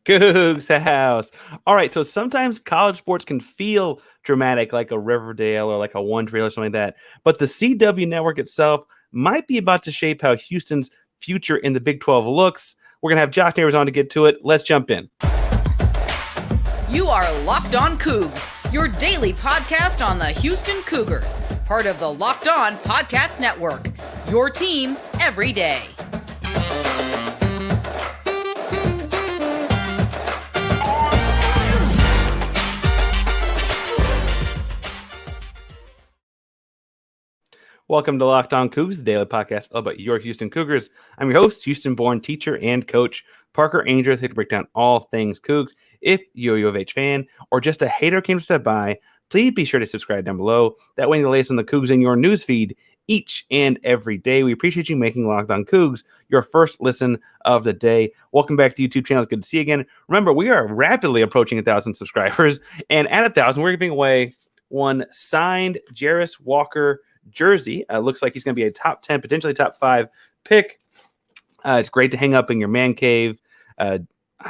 Coogs House. All right, so sometimes college sports can feel dramatic, like a Riverdale or like a One Trail or something like that. But the CW network itself might be about to shape how Houston's future in the Big 12 looks. We're gonna have Josh Neighbors on to get to it. Let's jump in. You are Locked On Cougs, your daily podcast on the Houston Cougars, part of the Locked On Podcast Network. Your team every day. Welcome to Locked On Cougs, the daily podcast all about your Houston Cougars. I'm your host, Houston-born teacher and coach Parker Ainsworth, here to break down all things Cougs. If you're a U of H fan or just a hater came to step by, please be sure to subscribe down below. That way you're the latest on the Cougs in your newsfeed each and every day. We appreciate you making Locked On Cougs your first listen of the day. Welcome back to the YouTube channel. It's good to see you again. Remember, we are rapidly approaching 1,000 subscribers, and at 1,000, we're giving away one signed Jarris Walker jersey. Looks like he's going to be a top 10, potentially top 5 pick. It's great to hang up in your man cave. I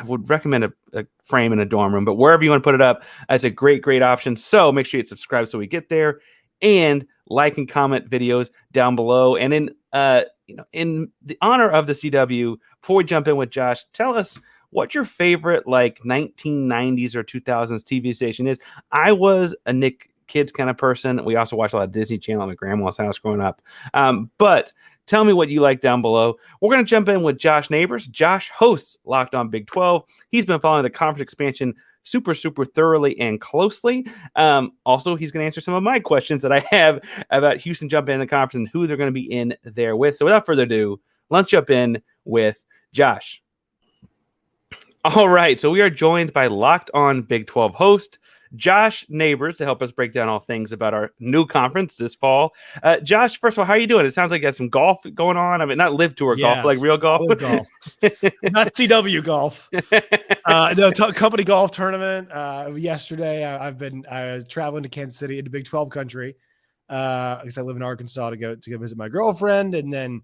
would recommend a frame in a dorm room, but wherever you want to put it up, it's a great option. So make sure you subscribe so we get there, and like and comment videos down below. And in the honor of the CW, before we jump in with Josh, tell us what your favorite like 1990s or 2000s TV station is. I was a Nick Kids kind of person. We also watched a lot of Disney Channel at my grandma's house growing up. But tell me what you like down below. We're going to jump in with Josh Neighbors. Josh hosts Locked On Big 12. He's been following the conference expansion super thoroughly and closely. Also, he's going to answer some of my questions that I have about Houston jumping in the conference and who they're going to be in there with. So without further ado, let's jump in with Josh. All right, so we are joined by Locked On Big 12 host Josh Neighbors to help us break down all things about our new conference this fall. Josh, first of all, how are you doing? It sounds like you got some golf going on. I mean, not live tour golf, but like real golf. Golf. Not CW golf. Company golf tournament. Yesterday, I was traveling to Kansas City into Big 12 country because I live in Arkansas to go visit my girlfriend, and then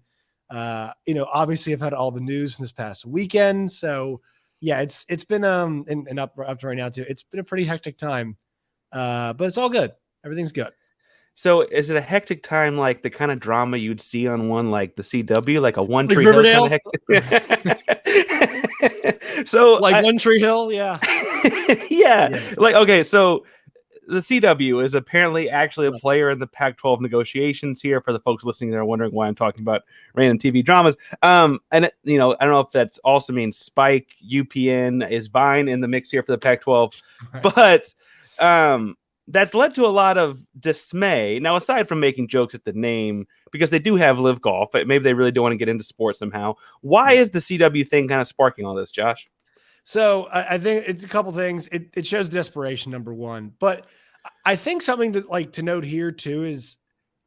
obviously I've had all the news from this past weekend, so. Yeah, it's been and up to right now too. It's been a pretty hectic time, but it's all good. Everything's good. So, is it a hectic time like the kind of drama you'd see on one like the CW, like a One Tree Riverdale? Hill kind of So, like One Tree Hill, yeah. yeah. Like okay, so the CW is apparently actually a player in the Pac-12 negotiations here. For the folks listening that are wondering why I'm talking about random TV dramas. And I don't know if that's also means Spike, UPN, is Vine in the mix here for the Pac-12, right. But that's led to a lot of dismay. Now, aside from making jokes at the name, because they do have Live Golf, maybe they really don't want to get into sports somehow. Why is the CW thing kind of sparking all this, Josh? So I think it's a couple things. It shows desperation, number one. But I think something to note here too is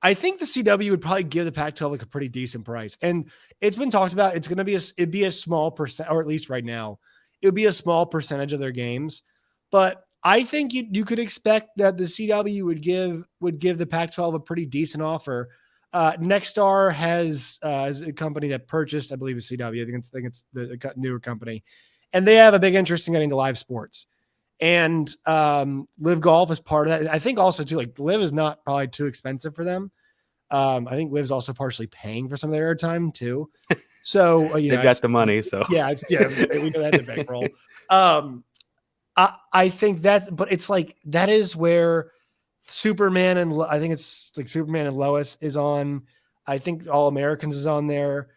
I think the CW would probably give the Pac-12 like a pretty decent price. And it's been talked about. It's going to be it'd be a small percent, or at least right now, it would be a small percentage of their games. But I think you could expect that the CW would give the Pac-12 a pretty decent offer. Nexstar has a company that purchased, I believe, a CW. I think it's the newer company. And they have a big interest in getting to live sports. And Live Golf is part of that. I think also, too, like Live is not probably too expensive for them. I think Live's also partially paying for some of their airtime, too. So, they've got the money. So, yeah, we know that's a bankroll. I think but it's like that is where Superman and I think it's like Superman and Lois is on. I think All Americans is on there.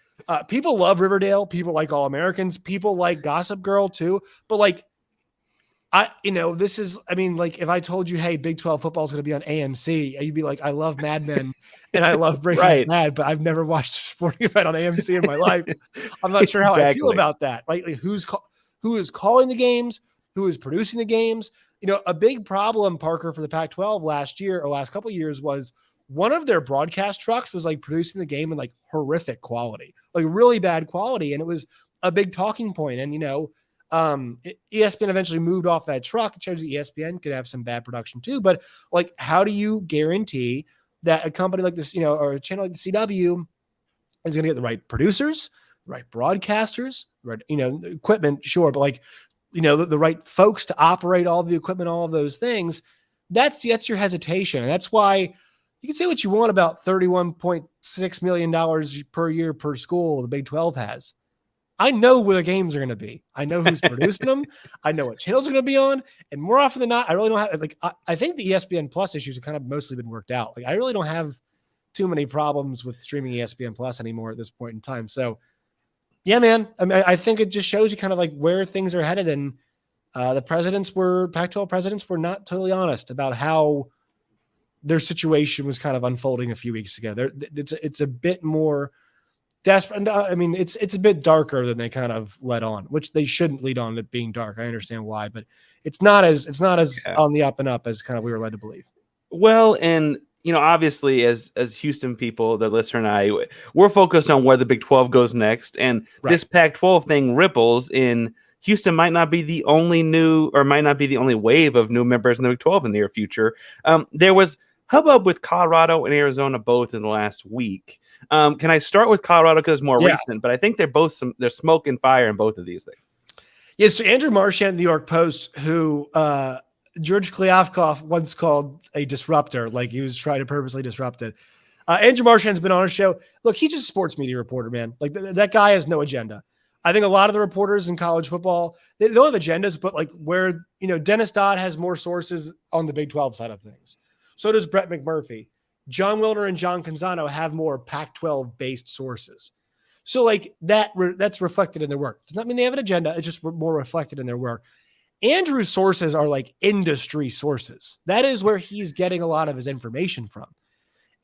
People love Riverdale. People like All Americans. People like Gossip Girl too. But like, if I told you, hey, Big 12 football is going to be on AMC, you'd be like, I love Mad Men and I love Breaking Bad, but I've never watched a sporting event on AMC in my life. I'm not sure how I feel about that. Like who is calling the games? Who is producing the games? A big problem, Parker, for the Pac-12 last couple of years was one of their broadcast trucks was like producing the game in like horrific quality, like really bad quality. And it was a big talking point. And, ESPN eventually moved off that truck. It shows that ESPN could have some bad production too. But like, how do you guarantee that a company like this, or a channel like the CW is going to get the right producers, the right broadcasters, right, equipment, sure. But like the right folks to operate all the equipment, all of those things. That's your hesitation. And that's why you can say what you want about $31.6 million per year per school the Big 12 has. I know where the games are going to be. I know who's producing them. I know what channels are going to be on. And more often than not, I really don't have, I think the ESPN Plus issues have kind of mostly been worked out. I really don't have too many problems with streaming ESPN Plus anymore at this point in time. So, yeah, man, I think it just shows you kind of where things are headed. And the Pac-12 presidents were not totally honest about how their situation was kind of unfolding a few weeks ago. It's a bit more desperate. It's a bit darker than they kind of led on, which they shouldn't lead on it being dark. I understand why, but it's not as on the up and up as kind of we were led to believe. Well, and obviously as Houston people, the listener and I, we're focused on where the Big 12 goes next. And this Pac-12 thing ripples in Houston might not be the only wave of new members in the Big 12 in the near future. There was hubbub with Colorado and Arizona both in the last week. Can I start with Colorado because it's more recent, but I think there's smoke and fire in both of these things. Yes. So Andrew Marchand in the New York Post, who George Kliavkoff once called a disruptor, like he was trying to purposely disrupt it. Andrew Marchand's been on a show. Look, he's just a sports media reporter, man. Like that guy has no agenda. I think a lot of the reporters in college football, they don't have agendas, but where, Dennis Dodd has more sources on the Big 12 side of things. So does Brett McMurphy. John Wilner and John Canzano have more Pac-12 based sources. So that's reflected in their work. Does not mean they have an agenda. It's just more reflected in their work. Andrew's sources are industry sources. That is where he's getting a lot of his information from.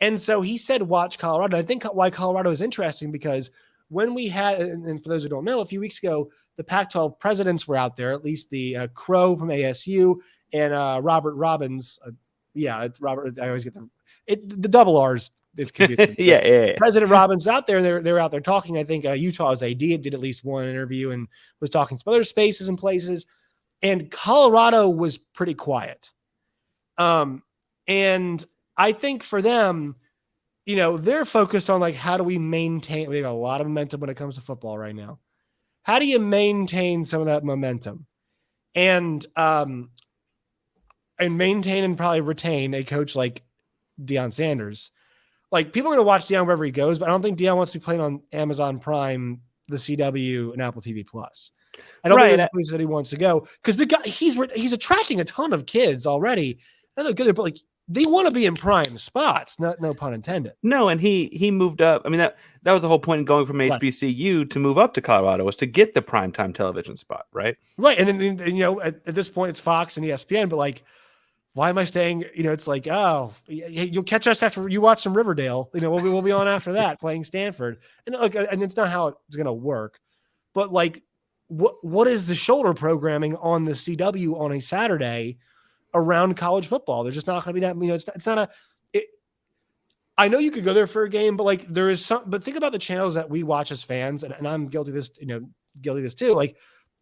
And so he said, watch Colorado. I think why Colorado is interesting because when we had, and for those who don't know, a few weeks ago, the Pac-12 presidents were out there, at least the Crow from ASU and Robert Robbins. It's Robert. I always get the double R's. It's confusing. yeah. President Robbins out there. They're out there talking. I think Utah's AD did at least one interview and was talking some other spaces and places. And Colorado was pretty quiet. And I think for them, they're focused on how do we maintain, we got a lot of momentum when it comes to football right now. How do you maintain some of that momentum and maintain and probably retain a coach like Deion Sanders? People are going to watch Deion wherever he goes, but I don't think Deion wants to be playing on Amazon Prime, the CW, and Apple TV Plus. I don't think there's places that he wants to go because the guy he's attracting a ton of kids already. And they're good, but they want to be in prime spots. No pun intended. No, and he moved up. I mean that was the whole point in going from HBCU to move up to Colorado was to get the primetime television spot, right? Right, and then at this point it's Fox and ESPN, but why am I staying? It's you'll catch us after you watch some Riverdale. We'll be on after that playing Stanford, and and it's not how it's going to work. But what is the shoulder programming on the CW on a Saturday around college football? There's just not going to be that. It's not I know you could go there for a game, but there is some. But think about the channels that we watch as fans, and I'm guilty of this. Guilty of this too.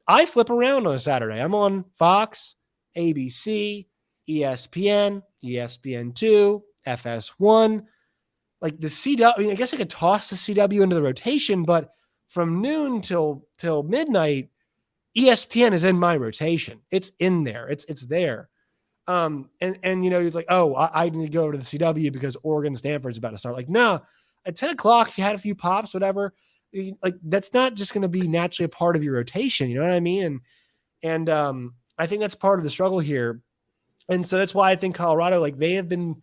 I flip around on a Saturday. I'm on Fox, ABC, ESPN, ESPN2, FS1. The CW. I guess I could toss the CW into the rotation, but from noon till midnight, ESPN is in my rotation. It's in there. It's there. And he's I need to go over to the CW because Oregon Stanford's about to start. No, at 10 o'clock, if you had a few pops, whatever, that's not just going to be naturally a part of your rotation. You know what I mean? And I think that's part of the struggle here. And so that's why I think Colorado, they have been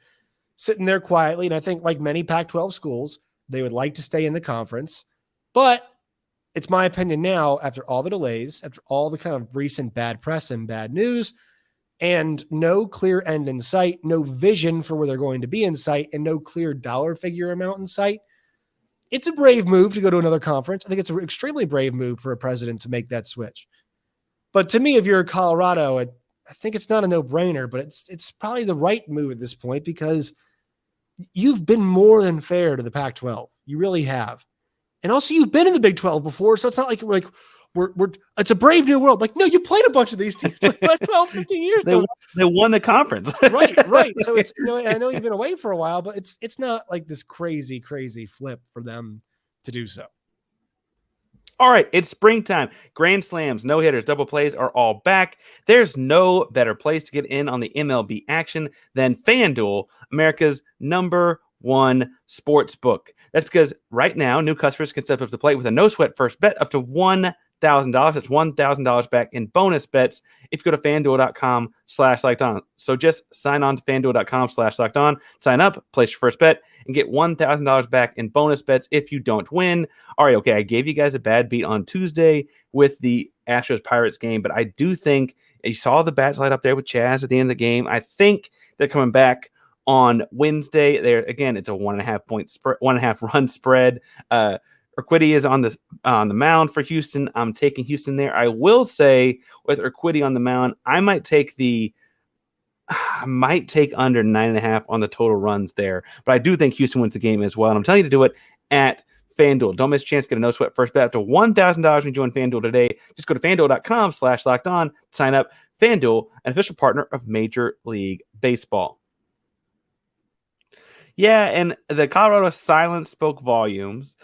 sitting there quietly. And I think many Pac-12 schools, they would like to stay in the conference, but it's my opinion now, after all the delays, after all the kind of recent bad press and bad news, and no clear end in sight, no vision for where they're going to be in sight, and no clear dollar figure amount in sight, it's a brave move to go to another conference. I think it's an extremely brave move for a president to make that switch. But to me, if you're Colorado, I think it's not a no-brainer, but it's probably the right move at this point because you've been more than fair to the Pac-12. You really have. And also you've been in the Big 12 before, so it's not we're it's a brave new world. No, you played a bunch of these teams last 12, 15 years. They won the conference. right. So it's I know you've been away for a while, but it's not this crazy flip for them to do so. All right, it's springtime. Grand slams, no hitters, double plays are all back. There's no better place to get in on the MLB action than FanDuel, America's #1 sports book. That's because right now, new customers can step up to the plate with a no sweat first bet up to $1,000. That's $1,000 back in bonus bets if you go to fanduel.com/lockedon. So just sign on to fanduel.com/lockedon, sign up, place your first bet, and get $1,000 back in bonus bets if you don't win. All right, okay, I gave you guys a bad beat on Tuesday with the Astros-Pirates game, but I do think you saw the bats light up there with Chaz at the end of the game. I think they're coming back on Wednesday. There again, it's a 1.5-point spread, 1.5 run spread. Urquidy is on the mound for Houston. I'm taking Houston there. I will say with Urquidy on the mound, I might take under 9.5 on the total runs there, but I do think Houston wins the game as well. And I'm telling you to do it at FanDuel. Don't miss a chance to get a no sweat first bet up to $1,000 when you join FanDuel today. Just go to fanduel.com/lockedon, sign up. FanDuel, an official partner of Major League Baseball. Yeah, and the Colorado silence spoke volumes.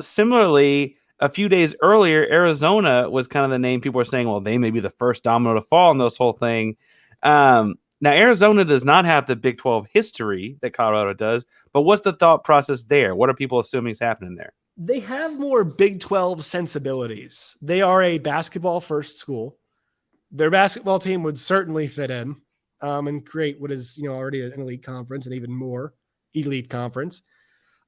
Similarly, a few days earlier, Arizona was kind of the name people were saying, well, they may be the first domino to fall in this whole thing. Now, Arizona does not have the Big 12 history that Colorado does, but what's the thought process there? What are people assuming is happening there? They have more Big 12 sensibilities. They are a basketball-first school. Their basketball team would certainly fit in and create what is already an elite conference and even more elite conference.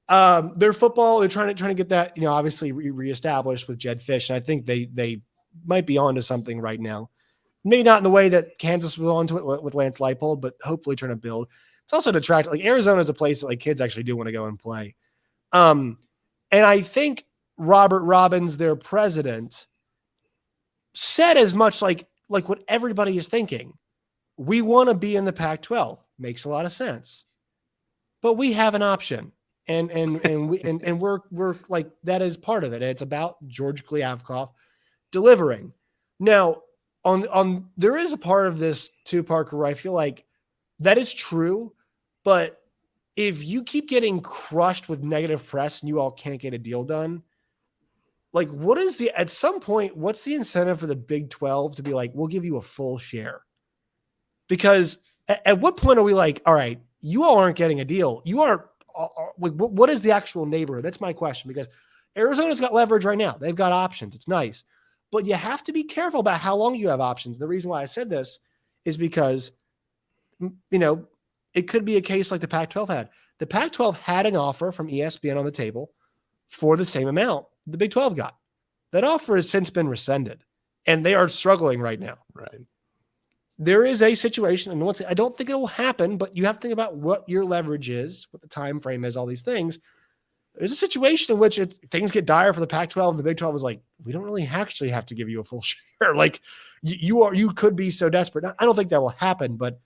Their football, they're trying to get that obviously reestablished with Jed Fish, and I think they might be onto something right now. Maybe not in the way that Kansas was onto it with Lance Leipold, but hopefully trying to build. It's also an attract. Like Arizona is a place that kids actually do want to go and play. And I think Robert Robbins, their president, said as much like what everybody is thinking. We want to be in the Pac-12. Makes a lot of sense. But we have an option. And we're like, that is part of it. And it's about George Kliavkoff delivering. Now, on there is a part of this too, Parker, where I feel like that is true, but if you keep getting crushed with negative press and you all can't get a deal done, like at some point, what's the incentive for the Big 12 to be like, we'll give you a full share? Because at what point are we like, all right, you all aren't getting a deal. You aren't, what is the actual neighborhood? That's my question, because Arizona's got leverage right now. They've got options. It's nice. But you have to be careful about how long you have options. The reason why I said this is because, it could be a case like the Pac-12 had. The Pac-12 had an offer from ESPN on the table for the same amount the Big 12 got. That offer has since been rescinded, and they are struggling right now. Right. There is a situation, and I don't think it will happen, but you have to think about what your leverage is, what the time frame is, all these things. There's a situation in which things get dire for the Pac-12. The Big 12 is like, we don't really actually have to give you a full share. Like you could be so desperate. Now, I don't think that will happen, but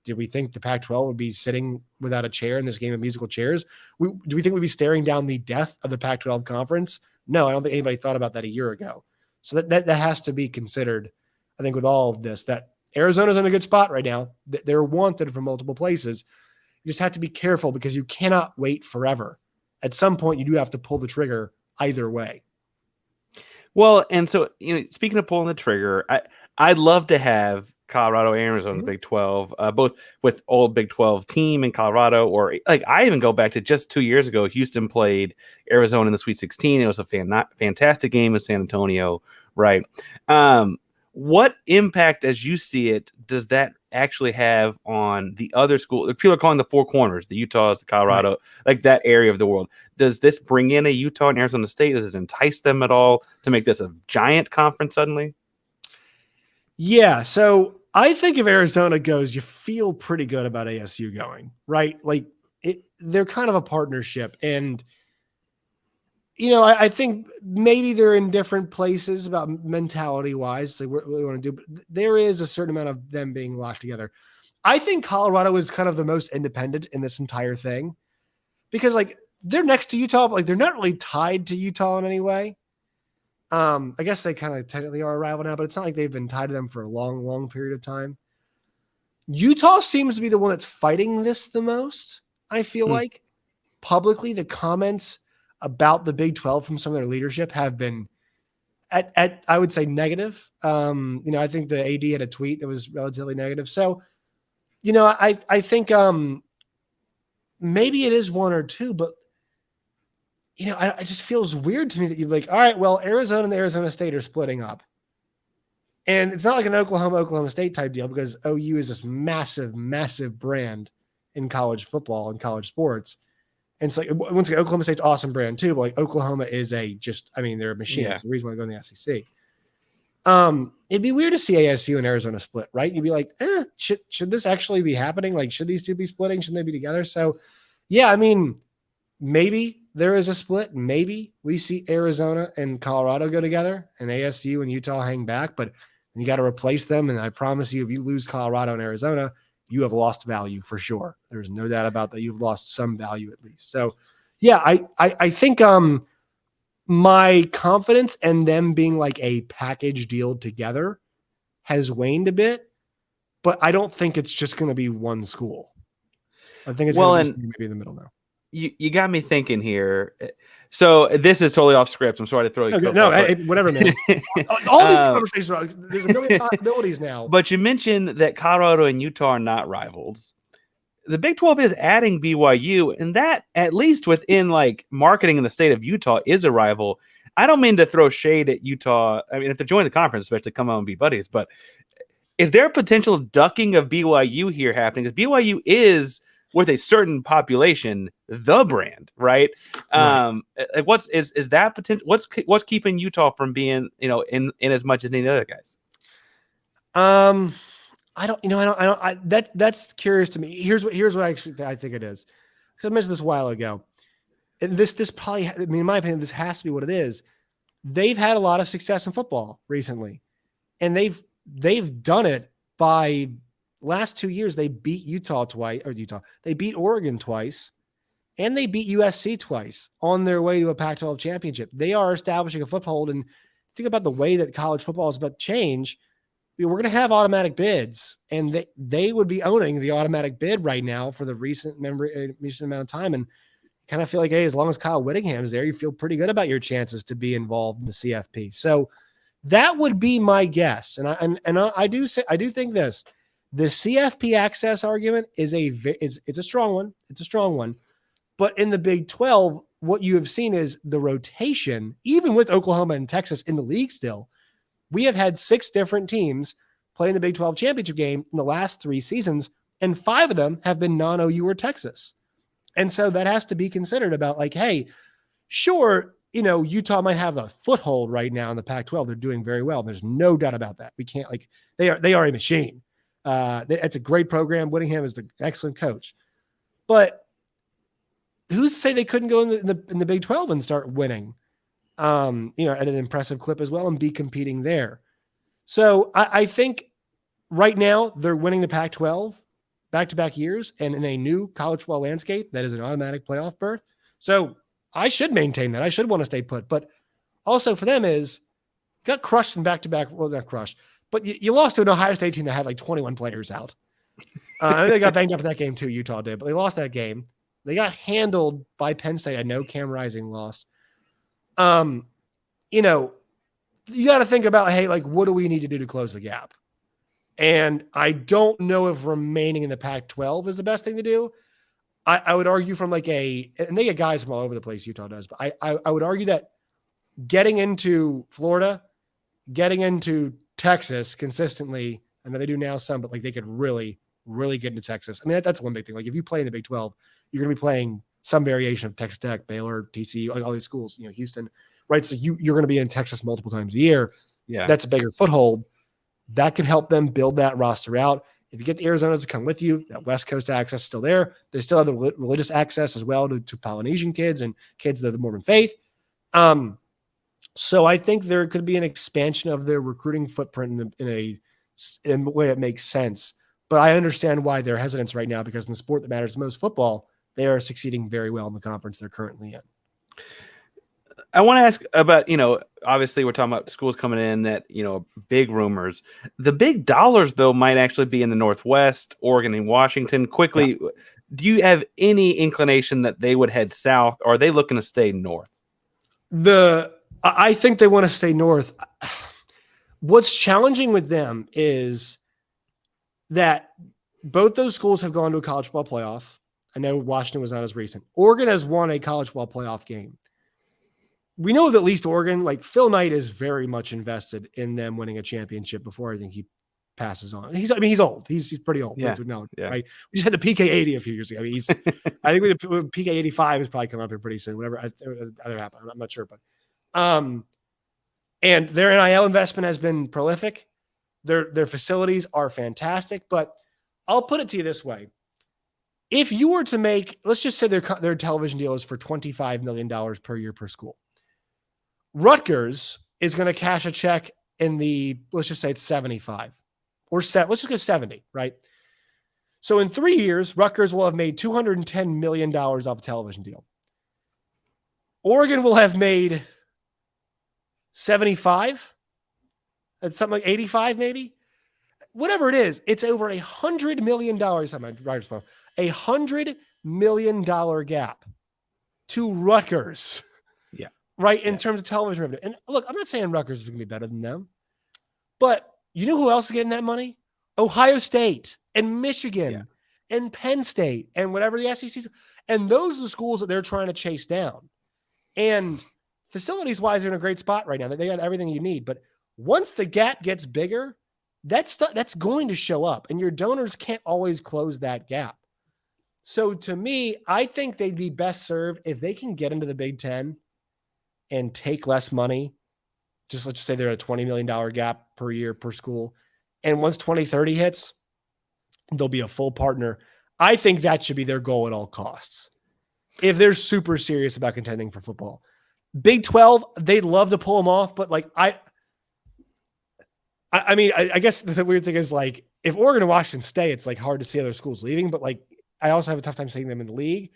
did we think the Pac-12 would be sitting without a chair in this game of musical chairs? Do we think we'd be staring down the death of the Pac-12 conference? No, I don't think anybody thought about that a year ago. So that has to be considered, I think, with all of this, that Arizona's in a good spot right now. They're wanted from multiple places. You just have to be careful because you cannot wait forever. At some point, you do have to pull the trigger either way. Well, and so, speaking of pulling the trigger, I'd love to have Colorado and Arizona in the Big 12, both with old Big 12 team in Colorado, or like I even go back to just 2 years ago, Houston played Arizona in the Sweet 16. It was a fantastic game in San Antonio, right? What impact, as you see it, does that actually have on the other school? People are calling the Four Corners, the Utahs, the Colorado, like that area of the world. Does this bring in a Utah and Arizona State? Does it entice them at all to make this a giant conference suddenly? Yeah, so I think if Arizona goes, you feel pretty good about ASU going, right? Like they're kind of a partnership, and I think maybe they're in different places about mentality-wise, like what they want to do, but there is a certain amount of them being locked together. I think Colorado is kind of the most independent in this entire thing because, they're next to Utah, but, they're not really tied to Utah in any way. I guess they kind of technically are a rival now, but it's not like they've been tied to them for a long, long period of time. Utah seems to be the one that's fighting this the most, I feel like. Publicly, the comments about the Big 12 from some of their leadership have been at I would say negative. I think the AD had a tweet that was relatively negative. So, I think maybe it is one or two, but it just feels weird to me that you're like, all right, well, Arizona and Arizona State are splitting up. And it's not like an Oklahoma State type deal because OU is this massive, massive brand in college football and college sports. And it's like, once again, Oklahoma State's awesome brand too, but like Oklahoma is they're a machine. Yeah. It's the reason why I go in the SEC. It'd be weird to see ASU and Arizona split, right? You'd be like, should this actually be happening? Like, should these two be splitting? Shouldn't they be together? So, yeah, I mean, maybe there is a split. Maybe we see Arizona and Colorado go together and ASU and Utah hang back, but you got to replace them. And I promise you, if you lose Colorado and Arizona, you have lost value for sure. There's no doubt about that. You've lost some value at least. So, yeah, I think my confidence in them being like a package deal together has waned a bit, but I don't think it's just going to be one school. I think it's going to be maybe in the middle now. You got me thinking here. So this is totally off script. I'm sorry to throw you. Whatever, man. All these conversations are, there's a million possibilities now. But you mentioned that Colorado and Utah are not rivals. The Big 12 is adding BYU, and that, at least within like marketing in the state of Utah, is a rival. I don't mean to throw shade at Utah. I mean, if they're joining the conference, especially come on and be buddies. But is there a potential ducking of BYU here happening? Because BYU is, with a certain population, the brand, right? Right. What's that potential? What's keeping Utah from being, in as much as any of the other guys? That's curious to me. Here's what I think it is. Because I mentioned this a while ago. And this probably, in my opinion, this has to be what it is. They've had a lot of success in football recently, and they've done it by last 2 years. They beat They beat Oregon twice, and they beat USC twice on their way to a Pac-12 championship. They are establishing a foothold. And think about the way that college football is about to change. We're going to have automatic bids, and they would be owning the automatic bid right now for the recent amount of time. And kind of feel like, hey, as long as Kyle Whittingham's there, you feel pretty good about your chances to be involved in the CFP. So that would be my guess. And I do think this. The CFP access argument is it's a strong one. It's a strong one. But in the Big 12, what you have seen is the rotation, even with Oklahoma and Texas in the league still. We have had 6 different teams play in the Big 12 championship game in the last 3 seasons, and 5 of them have been non-OU or Texas. And so that has to be considered about like, hey, sure, Utah might have a foothold right now in the Pac-12. They're doing very well. There's no doubt about that. We can't they are a machine. It's a great program. Whittingham is an excellent coach. But who's to say they couldn't go in the Big 12 and start winning? At an impressive clip as well and be competing there. So I think right now they're winning the Pac-12 back-to-back years and in a new college football landscape that is an automatic playoff berth. So I should maintain that. I should want to stay put. But also for them is got crushed in back-to-back. Well, not crushed, but you lost to an Ohio State team that had like 21 players out. I know they got banged up in that game too, Utah did, but they lost that game. They got handled by Penn State. I know Cam Rising lost. You got to think about, hey, like, what do we need to do to close the gap? And I don't know if remaining in the Pac-12 is the best thing to do. I would argue from and they get guys from all over the place, Utah does, but I would argue that getting into Florida, getting into Texas consistently, I know they do now some, but like they could really, really get into Texas. I mean, that's one big thing. Like if you play in the Big 12, you're going to be playing some variation of Texas Tech, Baylor, TCU, like all these schools, Houston, right? So you're going to be in Texas multiple times a year. Yeah. That's a bigger foothold. That can help them build that roster out. If you get the Arizonas to come with you, that West Coast access is still there. They still have the religious access as well to Polynesian kids and kids of the Mormon faith. So I think there could be an expansion of their recruiting footprint in a way that makes sense. But I understand why they're hesitant right now, because in the sport that matters most, football, they are succeeding very well in the conference they're currently in. I want to ask about, obviously we're talking about schools coming in that, big rumors. The big dollars, though, might actually be in the Northwest, Oregon and Washington. Quickly, yeah. Do you have any inclination that they would head south, or are they looking to stay north? I think they want to stay north. What's challenging with them is that both those schools have gone to a college football playoff. I know Washington was not as recent. Oregon has won a college football playoff game. We know that at least Oregon, like Phil Knight, is very much invested in them winning a championship before I think he passes on. He's old. He's pretty old. Yeah. Right? We just had the PK 80 a few years ago. I mean, I think PK 85 is probably coming up here pretty soon. Whatever other happened, I'm not sure, but and their NIL investment has been prolific. Their facilities are fantastic, but I'll put it to you this way. If you were to make, let's just say their television deal is for $25 million per year per school. Rutgers is going to cash a check in let's just say it's 75 or let's just go 70, right? So in 3 years, Rutgers will have made $210 million off a television deal. Oregon will have made 75. That's something like 85, maybe. Whatever it is, it's over $100 million. $100 million gap to Rutgers. Yeah. Right. In terms of television revenue. And look, I'm not saying Rutgers is going to be better than them, but you know who else is getting that money? Ohio State and Michigan and Penn State and whatever the SEC. And those are the schools that they're trying to chase down. And facilities wise, they're in a great spot right now. They got everything you need. But once the gap gets bigger, that's going to show up, and your donors can't always close that gap. So to me, I think they'd be best served if they can get into the Big Ten and take less money. Just let's just say they're at a $20 million gap per year per school. And once 2030 hits, they'll be a full partner. I think that should be their goal at all costs if they're super serious about contending for football. Big 12, they'd love to pull them off, but like I mean, I guess the weird thing is like if Oregon and Washington stay, it's like hard to see other schools leaving, but like I also have a tough time seeing them in the league.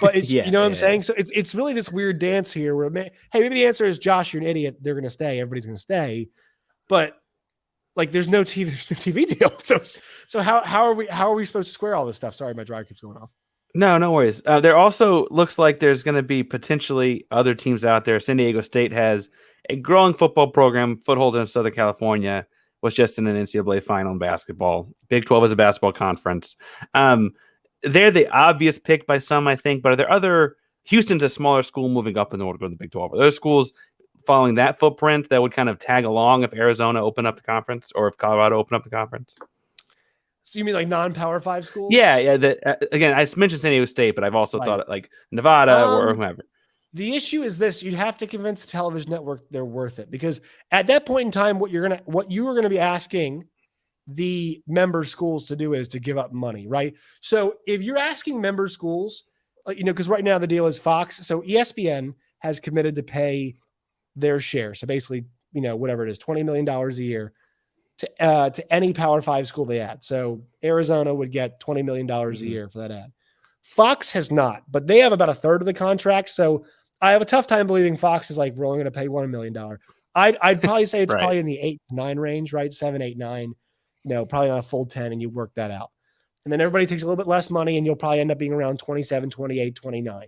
But it's, you know what I'm saying? So it's really this weird dance here where, hey, maybe the answer is Josh, you're an idiot. They're going to stay. Everybody's going to stay. But like there's no TV deal. So how are we supposed to square all this stuff? Sorry, my dryer keeps going off. No worries. There also looks like there's going to be potentially other teams out there. San Diego State has a growing football program, foothold in Southern California, was just in an NCAA final in basketball. Big 12 is a basketball conference. They're the obvious pick by some, I think, but are there other – Houston's a smaller school moving up in order to go to the Big 12. Are there schools following that footprint that would kind of tag along if Arizona opened up the conference or if Colorado opened up the conference? So you mean like non-Power 5 schools? Yeah. Again, I mentioned San Diego State, but I've also thought like Nevada or whoever. The issue is this: you'd have to convince the television network they're worth it, because at that point in time, what you are gonna be asking the member schools to do is to give up money, right? So if you're asking member schools, because right now the deal is Fox, so ESPN has committed to pay their share. So basically, whatever it is, $20 million a year to any Power 5 school they add. So Arizona would get $20 million a year for that ad. Fox has not, but they have about a third of the contract. So I have a tough time believing Fox is like, we're only going to pay $1 million. I'd probably say it's probably in the 8 to 9 range, right? 7, 8, 9, probably not a full 10, and you work that out. And then everybody takes a little bit less money, and you'll probably end up being around 27, 28, 29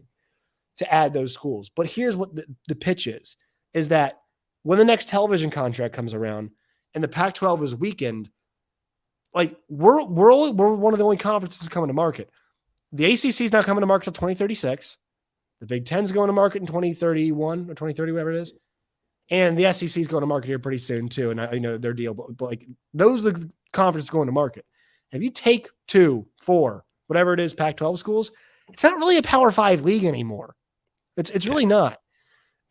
to add those schools. But here's what the pitch is that when the next television contract comes around and the Pac-12 is weakened, like we're one of the only conferences coming to market. The ACC is not coming to market until 2036. The Big Ten is going to market in 2031 or 2030, whatever it is. And the SEC is going to market here pretty soon too. And I know their deal, but like those are the conferences going to market. If you take 2, 4, whatever it is, Pac-12 schools, it's not really a Power 5 league anymore. It's really not.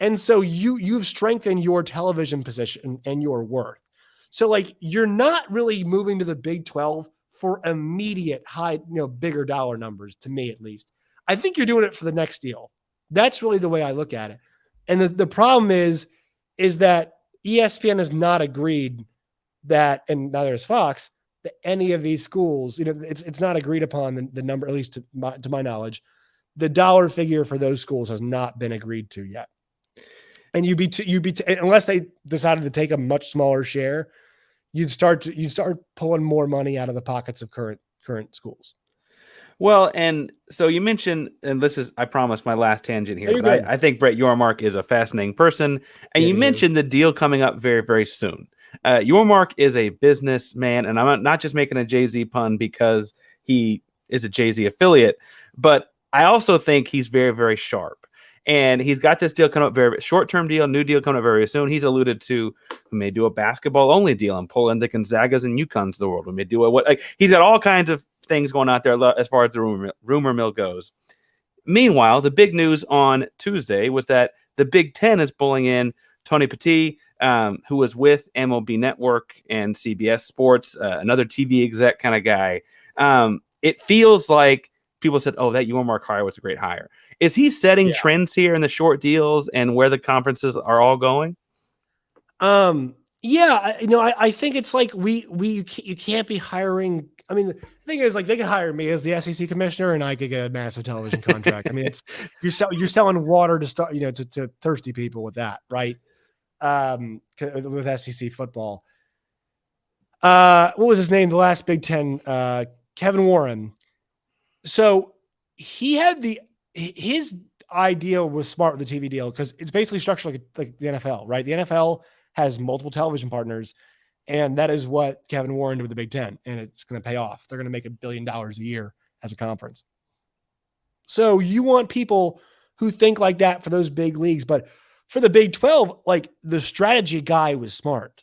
And so you've strengthened your television position and your worth. So like you're not really moving to the Big 12 for immediate high, bigger dollar numbers, to me at least. I think you're doing it for the next deal. That's really the way I look at it. And the problem is that ESPN has not agreed that, and neither has Fox, that any of these schools, it's not agreed upon the number, at least to my knowledge, the dollar figure for those schools has not been agreed to yet. And unless they decided to take a much smaller share, you'd start pulling more money out of the pockets of current schools. Well, and so you mentioned, and this is, I promise, my last tangent here, Oh, you're but good. I think Brett Yormark is a fascinating person. And Yeah, you he is. mentioned the deal coming up very, very soon. Yormark is a businessman, and I'm not just making a Jay-Z pun because he is a Jay-Z affiliate, but I also think he's very, very sharp. And he's got this deal coming up, very short-term deal, new deal coming up very soon. He's alluded to we may do a basketball-only deal and pull in the Gonzagas and UConns of the world. We may do he's got all kinds of things going out there as far as the rumor mill goes. Meanwhile, the big news on Tuesday was that the Big Ten is pulling in Tony Petit, who was with MLB Network and CBS Sports, another TV exec kind of guy. It feels like people said, "Oh, that Yormark hire was a great hire." Is he setting trends here in the short deals and where the conferences are all going? Yeah, I think it's like you can't be hiring. I mean, the thing is, like, they could hire me as the SEC commissioner, and I could get a massive television contract. I mean, it's you're selling water to start, to thirsty people with that, right? With SEC football. What was his name? The last Big Ten, Kevin Warren. So he had his idea was smart with the TV deal because it's basically structured like the NFL, right? The NFL has multiple television partners, and that is what Kevin Warren did with the Big Ten, and it's going to pay off. They're going to make $1 billion a year as a conference. So you want people who think like that for those big leagues, but for the Big 12, like the strategy guy was smart.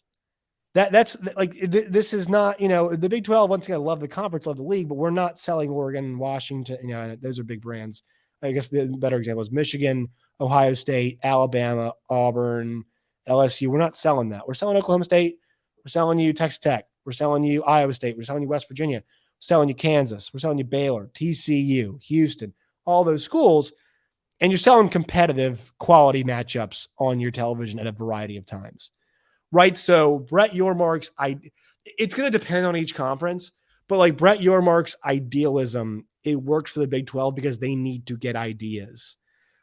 That's like this is not, the Big 12. Once again, I love the conference, love the league, but we're not selling Oregon, Washington. Those are big brands. I guess the better example is Michigan, Ohio State, Alabama, Auburn, LSU. We're not selling that. We're selling Oklahoma State. We're selling you Texas Tech. We're selling you Iowa State. We're selling you West Virginia. We're selling you Kansas. We're selling you Baylor, TCU, Houston, all those schools. And you're selling competitive quality matchups on your television at a variety of times. Right. So Brett Yormark's, it's going to depend on each conference, but like Brett Yormark's idealism, it works for the Big 12 because they need to get ideas.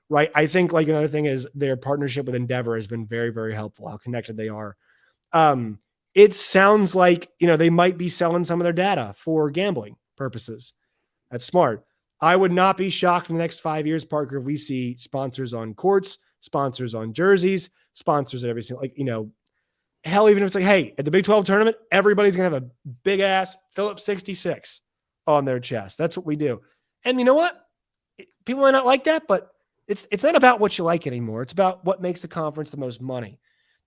Right. I think like another thing is their partnership with Endeavor has been very, very helpful, how connected they are. It sounds like, they might be selling some of their data for gambling purposes. That's smart. I would not be shocked in the next 5 years, Parker, if we see sponsors on courts, sponsors on jerseys, sponsors at every single, hell, even if it's like, hey, at the Big 12 tournament, everybody's going to have a big ass Phillips 66 on their chest. That's what we do. And you know what? People might not like that, but it's not about what you like anymore. It's about what makes the conference the most money.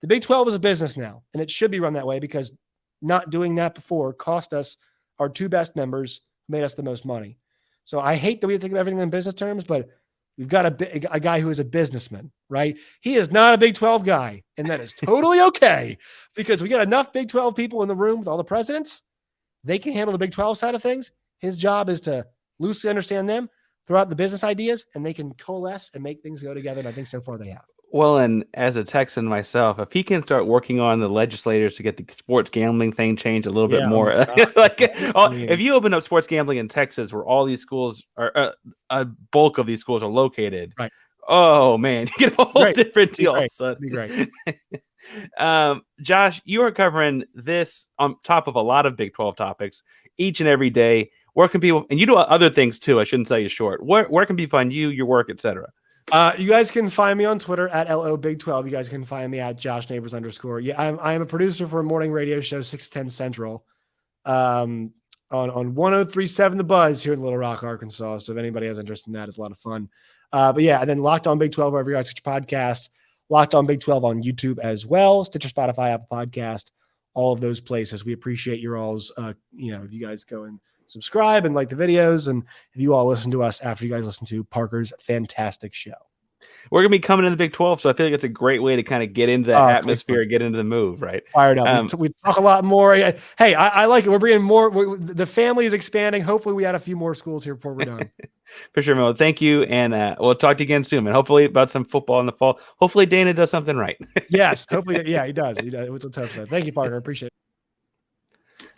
The Big 12 is a business now, and it should be run that way because not doing that before cost us our two best members, made us the most money. So I hate that we think of everything in business terms, but we've got a guy who is a businessman, right? He is not a Big 12 guy, and that is totally okay because we got enough Big 12 people in the room with all the presidents. They can handle the Big 12 side of things. His job is to loosely understand them, throw out the business ideas, and they can coalesce and make things go together, and I think so far they have. Well, and as a Texan myself, if he can start working on the legislators to get the sports gambling thing changed a little bit more, if you open up sports gambling in Texas, where all these schools are, a bulk of these schools are located, right? Oh man, you get a whole different deal. That'd be great. Josh, you are covering this on top of a lot of Big 12 topics each and every day. Where can people, and you do other things too, I shouldn't sell you short. Where can people find you, your work, etc.? You guys can find me on Twitter at LO Big 12. You guys can find me at Josh Neighbors _ Yeah, I'm a producer for a morning radio show, 610 Central, on 103.7 The Buzz here in Little Rock, Arkansas. So if anybody has interest in that, it's a lot of fun. But yeah, and then Locked On Big 12, wherever you guys get your podcast. Locked On Big 12 on YouTube as well, Stitcher, Spotify, Apple Podcast, all of those places. We appreciate your all's, if you guys go and subscribe and like the videos, and if you all listen to us after you guys listen to Parker's fantastic show. We're going to be coming in the Big 12, so I feel like it's a great way to kind of get into that atmosphere, get into the move, right? Fired up. We talk a lot more. Hey, I like it. We're bringing more. The family is expanding. Hopefully we add a few more schools here before we're done. For sure, Mo. Thank you, and we'll talk to you again soon, and hopefully about some football in the fall. Hopefully Dana does something right. Yes, hopefully. Yeah, he does. Let's hope so. Thank you, Parker. I appreciate it.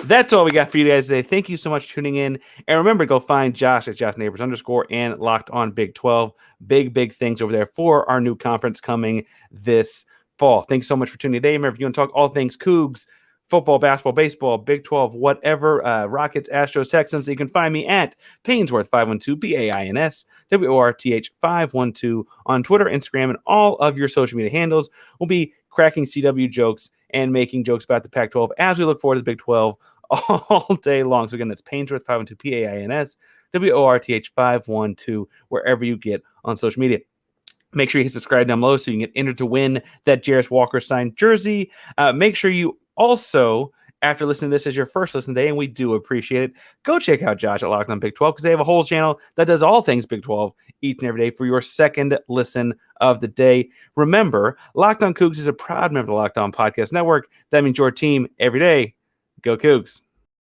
That's all we got for you guys today. Thank you so much for tuning in. And remember, go find Josh at Josh Neighbors _ and Locked On Big 12. Big things over there for our new conference coming this fall. Thanks so much for tuning in today. Remember, if you want to talk all things Cougs, football, basketball, baseball, Big 12, whatever, Rockets, Astros, Texans. So you can find me at Painsworth 512, Pains WORTH 512 on Twitter, Instagram, and all of your social media handles. We'll be cracking CW jokes and making jokes about the Pac-12 as we look forward to the Big 12 all day long. So again, that's Painsworth 512, Pains WORTH 512, wherever you get on social media. Make sure you hit subscribe down below so you can get entered to win that Jarris Walker signed jersey. Make sure you also, after listening to this as your first listen today, and we do appreciate it, go check out Josh at Locked On Big 12 because they have a whole channel that does all things Big 12 each and every day for your second listen of the day. Remember, Locked On Cougs is a proud member of the Locked On Podcast Network. That means your team every day. Go Cougs.